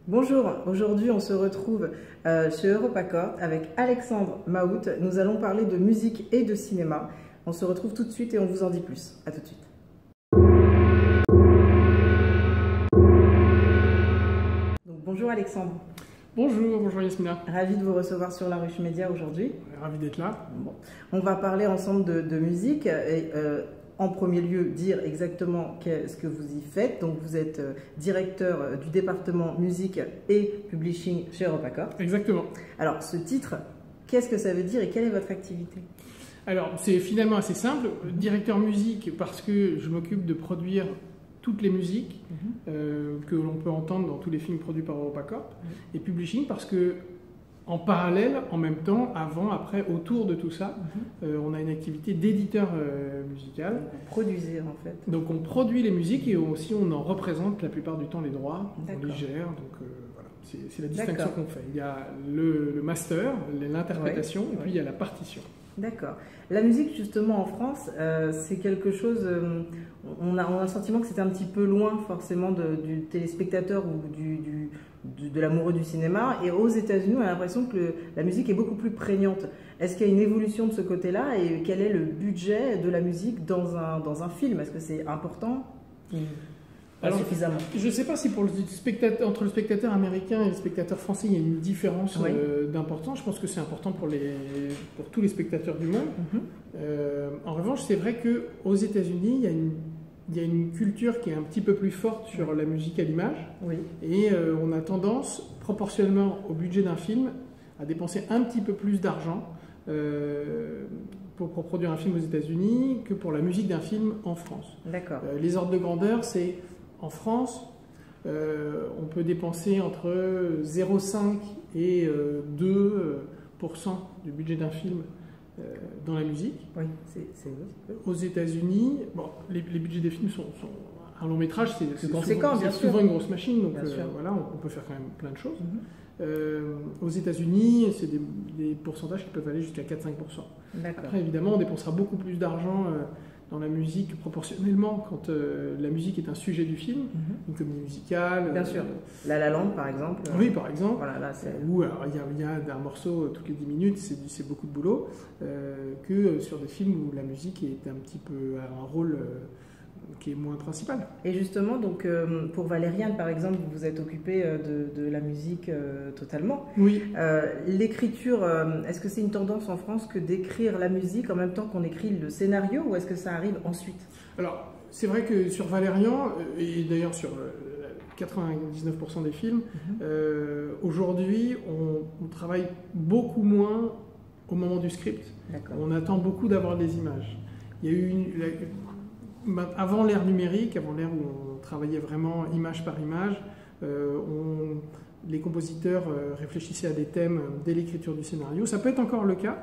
Bonjour, aujourd'hui on se retrouve chez EuropaCorp avec Alexandre Mahout. Nous allons parler de musique et de cinéma. On se retrouve tout de suite et on vous en dit plus. A tout de suite. Donc, bonjour Alexandre. Bonjour Yasmina. Ravi de vous recevoir sur La Ruche Média aujourd'hui. Ravi d'être là. Bon. On va parler ensemble de musique et en premier lieu dire exactement ce que vous y faites. Donc vous êtes directeur du département musique et publishing chez EuropaCorp. Exactement. Alors ce titre, qu'est-ce que ça veut dire et quelle est votre activité? Alors c'est finalement assez simple. Directeur musique parce que je m'occupe de produire toutes les musiques que l'on peut entendre dans tous les films produits par EuropaCorp. Et publishing parce que en parallèle, en même temps, avant, après, autour de tout ça, on a une activité d'éditeur musical. Vous produisez en fait. Donc on produit les musiques et aussi on en représente la plupart du temps les droits, on les gère. Donc voilà, c'est la distinction qu'on fait. Il y a le master, l'interprétation, et puis il y a la partition. D'accord. La musique, justement, en France, c'est quelque chose... on a le sentiment que c'est un petit peu loin, forcément, du téléspectateur ou de l'amoureux du cinéma. Et aux États-Unis, on a l'impression que la musique est beaucoup plus prégnante. Est-ce qu'il y a une évolution de ce côté-là? Et quel est le budget de la musique dans un film? Est-ce que c'est important? Alors, suffisamment. Je ne sais pas si entre le spectateur américain et le spectateur français, il y a une différence d'importance. Je pense que c'est important pour tous les spectateurs du monde. En revanche, c'est vrai qu'aux États-Unis, il y a une culture qui est un petit peu plus forte sur la musique à l'image. Et on a tendance, proportionnellement au budget d'un film, à dépenser un petit peu plus d'argent pour produire un film aux États-Unis que pour la musique d'un film en France. D'accord. Les ordres de grandeur, c'est... En France, on peut dépenser entre 0,5 et 2% du budget d'un film dans la musique. Oui, c'est Aux États-Unis, bon, les budgets des films sont un long métrage, c'est conséquent, bien sûr. souvent une grosse machine, donc voilà, on peut faire quand même plein de choses. Aux États-Unis, c'est des pourcentages qui peuvent aller jusqu'à 4-5%. Après, évidemment, on dépensera beaucoup plus d'argent dans la musique proportionnellement quand la musique est un sujet du film, une comédie musicale. Bien sûr. La La Land, par exemple. Oui, par exemple. Voilà, là, ou alors il y a un morceau toutes les 10 minutes, c'est beaucoup de boulot, que sur des films où la musique est un petit peu un rôle qui est moins principal. Et justement, donc, pour Valériane, par exemple, vous vous êtes occupé de la musique totalement. Oui. L'écriture, est-ce que c'est une tendance en France que d'écrire la musique en même temps qu'on écrit le scénario, ou est-ce que ça arrive ensuite? Alors, c'est vrai que sur Valérian, et d'ailleurs sur 99% des films, aujourd'hui, on travaille beaucoup moins au moment du script. On attend beaucoup d'avoir des images. Il y a eu avant l'ère numérique, avant l'ère où on travaillait vraiment image par image, les compositeurs réfléchissaient à des thèmes dès l'écriture du scénario. Ça peut être encore le cas,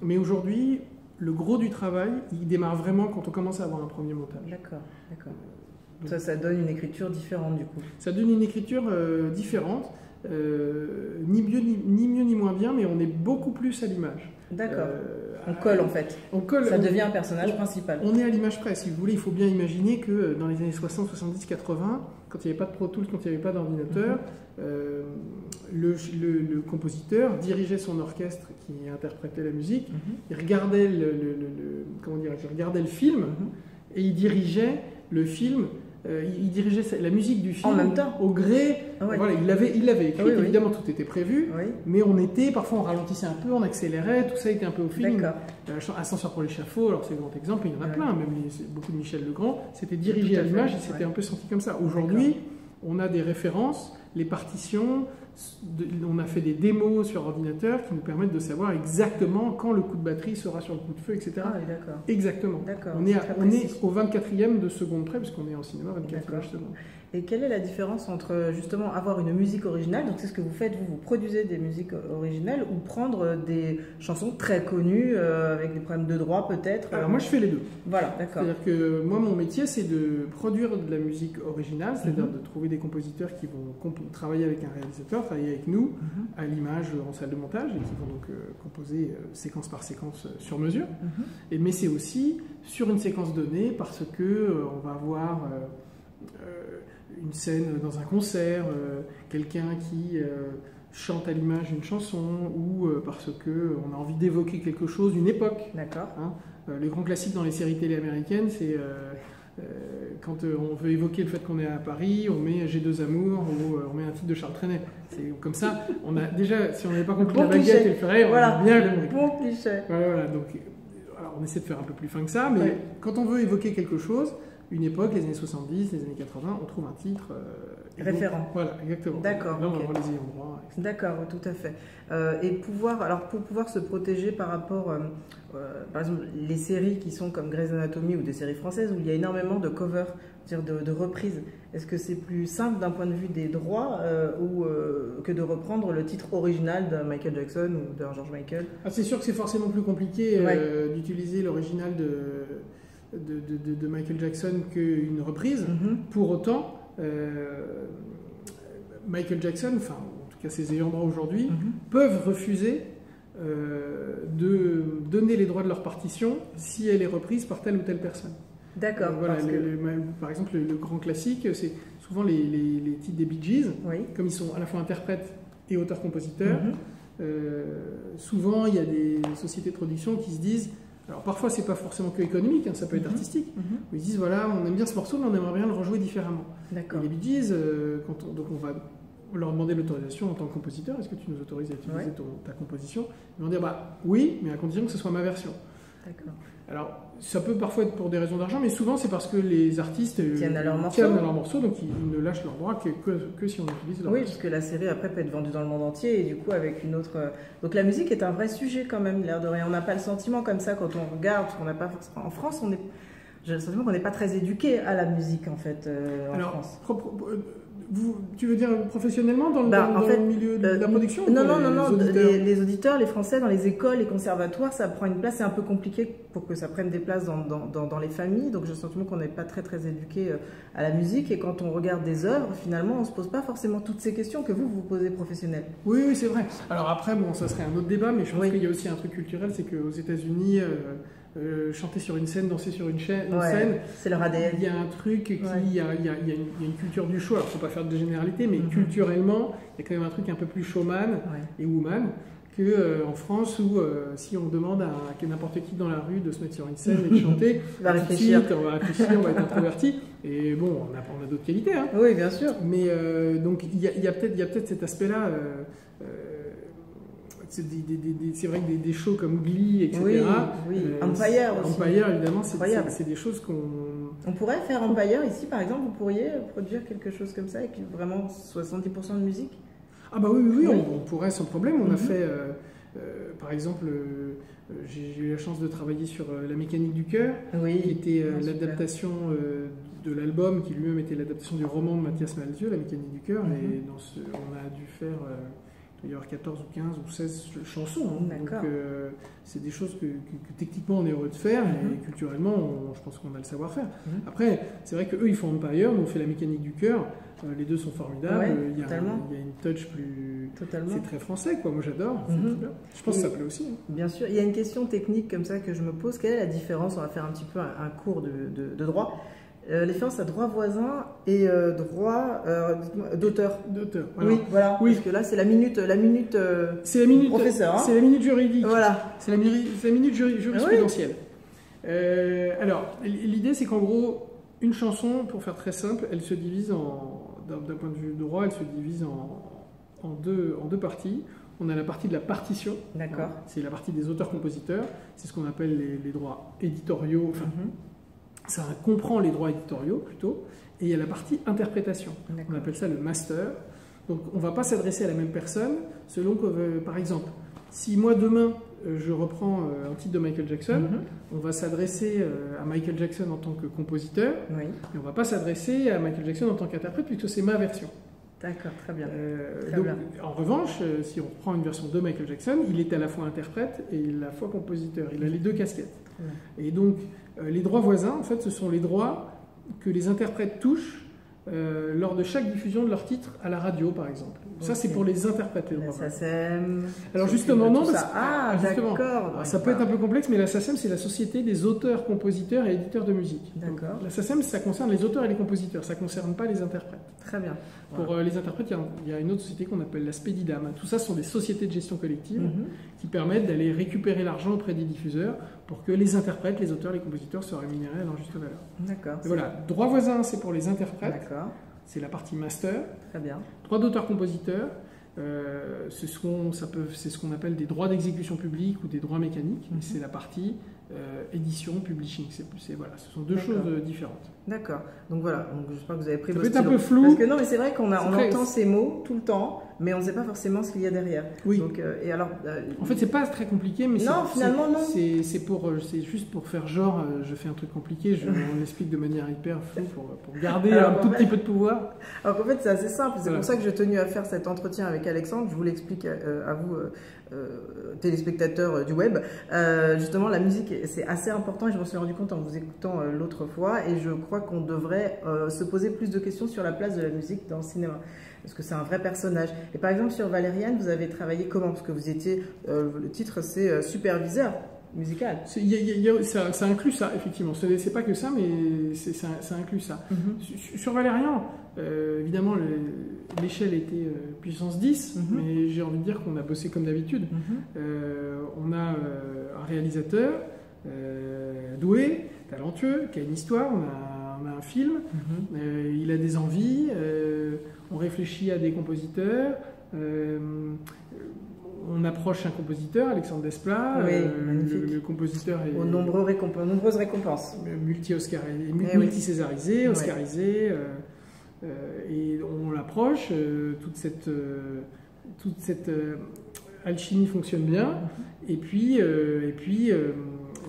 mais aujourd'hui, le gros du travail, il démarre vraiment quand on commence à avoir un premier montage. D'accord, d'accord. Ça donne une écriture différente du coup. Ça donne une écriture différente, ni mieux ni moins bien, mais on est beaucoup plus à l'image. D'accord. On colle en fait. Ça devient un personnage principal. On est à l'image près. Si vous voulez, il faut bien imaginer que dans les années 60, 70, 80, quand il n'y avait pas de Pro Tools, quand il n'y avait pas d'ordinateur, le compositeur dirigeait son orchestre qui interprétait la musique, il regardait regardait le film et il dirigeait le film. Il dirigeait la musique du film en même temps au gré. Voilà, il l'avait écrit. Évidemment, tout était prévu, mais parfois on ralentissait un peu, on accélérait, tout ça était un peu au feeling. Ascenseur pour l'échafaud, alors c'est un grand exemple, il y en a plein, même beaucoup de Michel Legrand. C'était dirigé à l'image et c'était un peu senti comme ça. Aujourd'hui, on a des références, les partitions. On a fait des démos sur ordinateur qui nous permettent de savoir exactement quand le coup de batterie sera sur le coup de feu, etc. Exactement. On est au 24e de seconde près, puisqu'on est en cinéma 24 images secondes. Et quelle est la différence entre justement avoir une musique originale, donc c'est ce que vous faites, vous produisez des musiques originales, ou prendre des chansons très connues avec des problèmes de droit peut-être? Alors moi je fais les deux. Voilà, d'accord. C'est-à-dire que moi mon métier c'est de produire de la musique originale, c'est-à-dire de trouver des compositeurs qui vont travailler avec un réalisateur, travailler avec nous à l'image en salle de montage et qui vont donc composer séquence par séquence sur mesure. Mais c'est aussi sur une séquence donnée parce que on va avoir une scène dans un concert, quelqu'un qui chante à l'image d'une chanson, ou parce qu'on a envie d'évoquer quelque chose, une époque. D'accord. Hein. Les grands classiques dans les séries télé américaines, c'est quand on veut évoquer le fait qu'on est à Paris, on met J'ai deux amours, ou on met un titre de Charles Trenet. C'est comme ça, on a déjà, si on n'avait pas compris la baguette et le ferret, on a bien compris. Bon cliché. Voilà, donc alors on essaie de faire un peu plus fin que ça, mais quand on veut évoquer quelque chose, une époque, les années 70, les années 80, on trouve un titre référent. Donc, voilà, exactement. D'accord. Là, on les ayants droit. D'accord, tout à fait. Et pour pouvoir se protéger par rapport, par exemple, les séries qui sont comme Grey's Anatomy ou des séries françaises où il y a énormément de covers, de reprises. Est-ce que c'est plus simple d'un point de vue des droits que de reprendre le titre original de Michael Jackson ou d'un George Michael? C'est sûr que c'est forcément plus compliqué d'utiliser l'original de Michael Jackson qu'une reprise. Pour autant, Michael Jackson, enfin en tout cas ses ayants droit aujourd'hui, peuvent refuser de donner les droits de leur partition si elle est reprise par telle ou telle personne. D'accord. Voilà, par exemple, le grand classique, c'est souvent les titres des Bee Gees, comme ils sont à la fois interprètes et auteurs-compositeurs. Souvent, il y a des sociétés de production qui se disent, alors parfois c'est pas forcément que économique, ça peut être artistique, mais ils disent voilà, on aime bien ce morceau, mais on aimerait bien le rejouer différemment. D'accord. Et les Bee Gees, donc on va leur demander l'autorisation en tant que compositeur, est-ce que tu nous autorises à utiliser ta composition? Ils vont dire oui, mais à condition que ce soit ma version. D'accord. Alors, ça peut parfois être pour des raisons d'argent, mais souvent c'est parce que les artistes tiennent à leur morceau, donc ils ne lâchent leurs droits que si on utilise leur Oui, parce que la série après peut être vendue dans le monde entier et du coup avec une autre. Donc la musique est un vrai sujet quand même, l'air de rien. On n'a pas le sentiment comme ça quand on regarde, parce qu'on n'a pas en France, j'ai le sentiment qu'on n'est pas très éduqué à la musique en fait en France. Tu veux dire professionnellement dans le milieu de la production? Non, les auditeurs, les Français, dans les écoles, les conservatoires, ça prend une place, c'est un peu compliqué pour que ça prenne des places dans les familles, donc j'ai le sentiment qu'on n'est pas très éduqué à la musique, et quand on regarde des œuvres, finalement, on ne se pose pas forcément toutes ces questions que vous posez professionnels. Oui, c'est vrai. Alors après, ça serait un autre débat, mais je pense qu'il y a aussi un truc culturel, c'est qu'aux États-Unis, chanter sur une scène, danser sur une scène, c'est leur ADN. Il y a un truc il y a une culture du show. Alors, il ne faut pas faire de généralité, mais culturellement, il y a quand même un truc un peu plus showman et woman qu'en France où si on demande à n'importe qui dans la rue de se mettre sur une scène et de chanter, on va réfléchir, on va être introverti. Et bon, on a d'autres qualités. Oui, bien sûr. Mais donc il y a peut-être cet aspect-là. C'est vrai que des shows comme Glee, etc. Oui. Empire aussi. Empire, évidemment, c'est des choses qu'on... On pourrait faire Empire ici, par exemple, vous pourriez produire quelque chose comme ça avec vraiment 70% de musique? Ah bah oui. On pourrait sans problème. On a fait, par exemple, j'ai eu la chance de travailler sur La mécanique du cœur, qui était l'adaptation de l'album, qui lui-même était l'adaptation du roman de Mathias Malzieu, La mécanique du cœur, et on a dû faire... il y avoir 14 ou 15 ou 16 chansons. Donc c'est des choses que techniquement on est heureux de faire et culturellement je pense qu'on a le savoir-faire. Après, c'est vrai qu'eux ils font Empire, nous on fait La mécanique du cœur, les deux sont formidables, il y a une touch plus... C'est très français, quoi. Moi j'adore, je pense que ça plaît aussi. Bien sûr, il y a une question technique comme ça que je me pose, quelle est la différence? On va faire un petit peu un cours de droit. La différence à droit voisin et droit d'auteur. Oui, voilà. Parce que là, c'est la minute professeur. C'est la minute juridique. Voilà. C'est la minute jurisprudentielle. Alors, l'idée, c'est qu'en gros, une chanson, pour faire très simple, elle se divise d'un point de vue droit, elle se divise en deux parties. On a la partie de la partition. D'accord. C'est la partie des auteurs-compositeurs. C'est ce qu'on appelle les droits éditoriaux. Enfin, ça comprend les droits éditoriaux plutôt, et il y a la partie interprétation. On appelle ça le master. Donc on ne va pas s'adresser à la même personne selon que, par exemple, si moi demain je reprends un titre de Michael Jackson, on va s'adresser à Michael Jackson en tant que compositeur, et on ne va pas s'adresser à Michael Jackson en tant qu'interprète puisque c'est ma version. D'accord, très bien. En revanche, si on reprend une version de Michael Jackson, il est à la fois interprète et à la fois compositeur. Il a les deux casquettes. Et donc, les droits voisins, en fait, ce sont les droits que les interprètes touchent lors de chaque diffusion de leur titre à la radio, par exemple. Ça, c'est pour les interprètes. La SACEM. Alors justement, non, parce d'accord. Ça peut être un peu complexe, mais la SACEM, c'est la Société des auteurs, compositeurs et éditeurs de musique. D'accord. La SACEM, ça concerne les auteurs et les compositeurs, ça ne concerne pas les interprètes. Très bien. Pour les interprètes, il y a une autre société qu'on appelle la Spedidam. Tout ça, ce sont des sociétés de gestion collective qui permettent d'aller récupérer l'argent auprès des diffuseurs pour que les interprètes, les auteurs, les compositeurs soient rémunérés à leur juste valeur. D'accord. Voilà, droit voisin, c'est pour les interprètes. D'accord. C'est la partie master. Très bien. Droit d'auteur-compositeur, c'est ce qu'on appelle des droits d'exécution publique ou des droits mécaniques. C'est la partie édition, publishing. Voilà, ce sont deux choses différentes. D'accord. Donc voilà, donc, j'espère que vous avez pris ça vos peut être stylos. un peu flou. Parce que non, mais c'est vrai qu'on entend ces mots tout le temps, mais on ne sait pas forcément ce qu'il y a derrière. Oui. Donc, et alors, en fait, c'est pas très compliqué, mais non, finalement, non. C'est juste pour faire genre, je fais un truc compliqué, on l'explique de manière hyper floue pour garder un tout petit peu de pouvoir. Alors qu'en fait, c'est assez simple. C'est pour ça que j'ai tenu à faire cet entretien avec Alexandre. Je vous l'explique à vous, téléspectateurs du web. Justement, la musique, c'est assez important et je m'en suis rendu compte en vous écoutant l'autre fois. Et je crois qu'on devrait se poser plus de questions sur la place de la musique dans le cinéma. Parce que c'est un vrai personnage. Et par exemple, sur Valériane, vous avez travaillé comment? Parce que vous étiez, le titre, c'est superviseur musical. Ça inclut ça, effectivement. C'est pas que ça, mais ça inclut ça. Sur Valérian, évidemment, l'échelle était puissance 10, mais j'ai envie de dire qu'on a bossé comme d'habitude. On a un réalisateur doué, talentueux, qui a une histoire, on a un film, il a des envies, on réfléchit à des compositeurs, on approche un compositeur, Alexandre Desplat, le compositeur est aux nombreuses récompenses, multi-césarisé, oscarisé, et on l'approche, toute cette alchimie fonctionne bien, et puis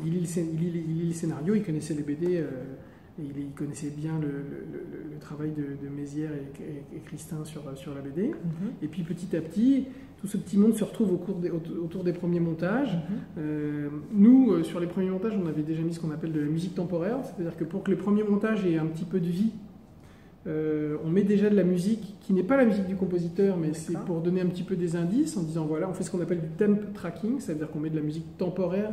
il lit le scénario, il connaissait les BD, il connaissait bien le travail de Mézières et Christin sur la BD. Et puis petit à petit, tout ce petit monde se retrouve autour des premiers montages. Nous, sur les premiers montages, on avait déjà mis ce qu'on appelle de la musique temporaire, c'est-à-dire que pour que les premiers montages aient un petit peu de vie, on met déjà de la musique qui n'est pas la musique du compositeur, mais c'est pour donner un petit peu des indices, en disant voilà, on fait ce qu'on appelle du temp tracking, c'est-à-dire qu'on met de la musique temporaire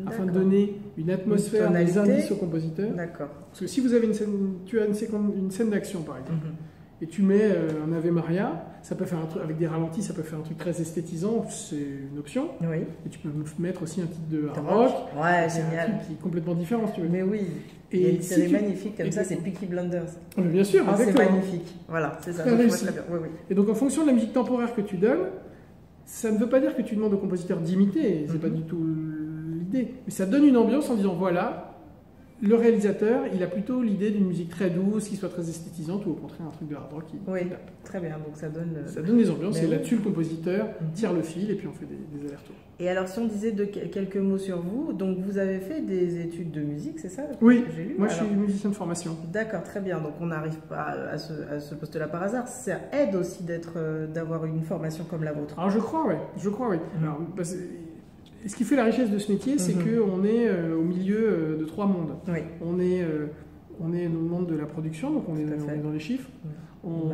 afin de donner une atmosphère, des indices au compositeur. D'accord. Parce que si vous avez tu as une scène d'action par exemple, et tu mets un Ave Maria, ça peut faire un truc avec des ralentis, ça peut faire un truc très esthétisant, c'est une option. Oui. Et tu peux mettre aussi un titre de hard rock. Ouais, génial. Un truc qui est complètement différent, si tu veux. Mais oui. Et il y a une série magnifique comme ça, c'est Peaky Blinders. Mais bien sûr, c'est magnifique. Voilà, c'est ça. Très bien. Oui. Et donc en fonction de la musique temporaire que tu donnes, ça ne veut pas dire que tu demandes au compositeur d'imiter, c'est pas du tout l'idée, mais ça donne une ambiance en disant voilà, le réalisateur, il a plutôt l'idée d'une musique très douce, qui soit très esthétisante, ou au contraire un truc de hard rock qui tape. Très bien, donc ça donne des ambiances, et là-dessus le compositeur tire le fil, et puis on fait des allers-retours. Et alors si on disait quelques mots sur vous, donc vous avez fait des études de musique, c'est ça? Oui, moi je suis musicien de formation. D'accord, très bien, donc on n'arrive pas à ce poste-là par hasard, ça aide aussi d'avoir une formation comme la vôtre. Alors je crois, oui. Alors, ce qui fait la richesse de ce métier, c'est qu'on est au milieu de trois mondes. Oui. On est dans le monde de la production, donc on est dans les chiffres. On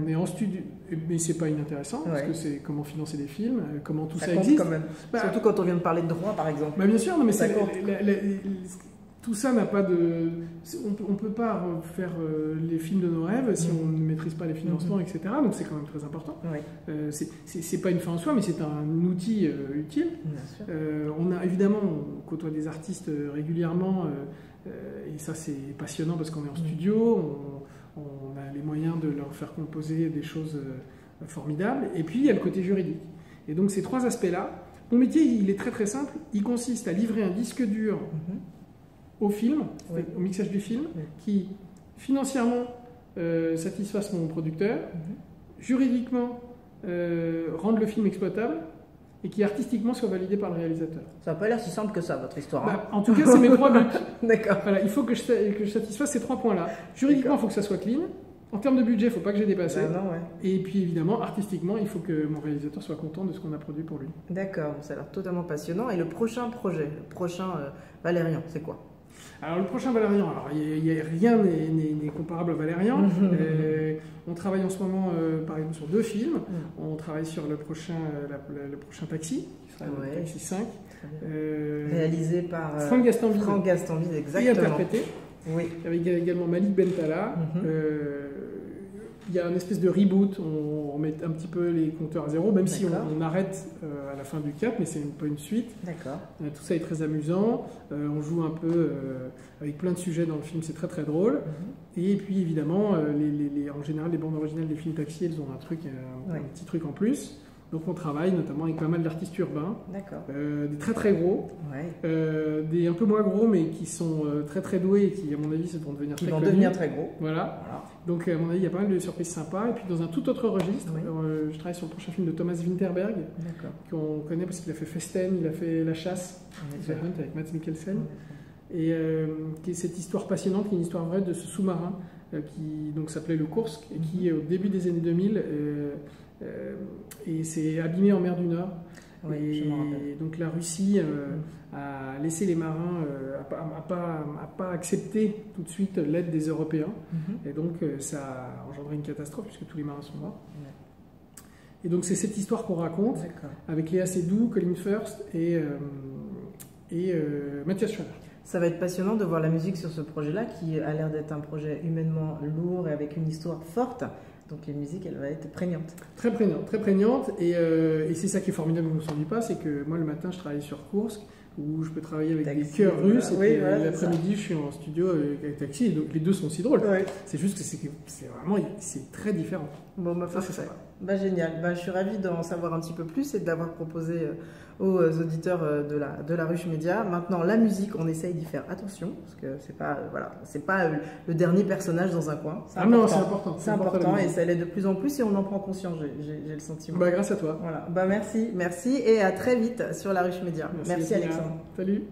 est en studio, mais c'est pas inintéressant, parce que c'est comment financer des films, comment tout ça existe. Quand même. Surtout quand on vient de parler de droit, par exemple. Bien sûr, non, mais tout ça n'a pas de... On ne peut pas faire les films de nos rêves si on ne maîtrise pas les financements, etc. Donc c'est quand même très important. C'est pas une fin en soi, mais c'est un outil utile. Évidemment, on côtoie des artistes régulièrement, et ça c'est passionnant parce qu'on est en studio, on a les moyens de leur faire composer des choses formidables. Et puis il y a le côté juridique. Et donc ces trois aspects-là, mon métier il est très très simple, il consiste à livrer un disque dur au film, au mixage du film, qui financièrement satisfasse mon producteur, juridiquement rende le film exploitable, et qui artistiquement soit validé par le réalisateur. Ça n'a pas l'air si simple que ça, votre histoire. En tout cas, c'est mes trois buts. D'accord. Voilà, il faut que je satisfasse ces trois points-là. Juridiquement, il faut que ça soit clean. En termes de budget, il ne faut pas que j'ai dépassé. Et puis évidemment, artistiquement, il faut que mon réalisateur soit content de ce qu'on a produit pour lui. D'accord, ça a l'air totalement passionnant. Et le prochain projet, le prochain Valérian, c'est quoi? Alors le prochain Valérian, rien n'est comparable au Valérian. On travaille en ce moment par exemple sur 2 films. On travaille sur le prochain Taxi, qui sera le Taxi 5. Réalisé par Franck Gastambide. Franck Gastambide, exactement. Et interprété. Oui. Avec également Malik Bentala. Il y a une espèce de reboot, on met un petit peu les compteurs à zéro, même si on arrête à la fin du cap, mais c'est pas une suite. D'accord. Tout ça est très amusant, on joue un peu avec plein de sujets dans le film, c'est très très drôle. Et puis évidemment, en général, les bandes originales des films Taxi, elles ont un petit truc en plus. Donc on travaille notamment avec pas mal d'artistes urbains, des très très gros, des un peu moins gros mais qui sont très très doués et qui à mon avis vont devenir très gros. Voilà. Donc à mon avis il y a pas mal de surprises sympas. Et puis dans un tout autre registre, je travaille sur le prochain film de Thomas Vinterberg, qu'on connaît parce qu'il a fait Festen, il a fait La Chasse, The Hunt avec Mads Mikkelsen. Et qui est cette histoire passionnante, qui est une histoire vraie de ce sous-marin qui donc s'appelait le Kursk et qui au début des années 2000 et s'est abîmé en mer du Nord. Et donc la Russie a laissé les marins, a pas accepté tout de suite l'aide des Européens. Et donc ça a engendré une catastrophe puisque tous les marins sont morts. Et donc c'est cette histoire qu'on raconte avec Léa Seydoux, Colin Firth et Mathias Schweizer. Ça va être passionnant de voir la musique sur ce projet-là qui a l'air d'être un projet humainement lourd et avec une histoire forte. Donc les musiques, elle va être prégnante. Très prégnante, très prégnante. Et c'est ça qui est formidable, vous ne s'en dites pas, c'est que moi le matin je travaille sur Kursk, où je peux travailler avec des chœurs russes, et puis l'après-midi je suis en studio avec Taxi, et donc les deux sont aussi drôles. C'est juste que c'est vraiment très différent. Bon, ça c'est ça. Bah, génial. Bah, je suis ravie d'en savoir un petit peu plus et d'avoir proposé aux auditeurs de la Ruche Média. Maintenant, la musique, on essaye d'y faire attention parce que c'est pas le dernier personnage dans un coin. Non, c'est important. C'est important et ça l'est de plus en plus et on en prend conscience. J'ai le sentiment. Bah, grâce à toi. Voilà. Bah, merci et à très vite sur la Ruche Média. Merci Alexandre. Salut.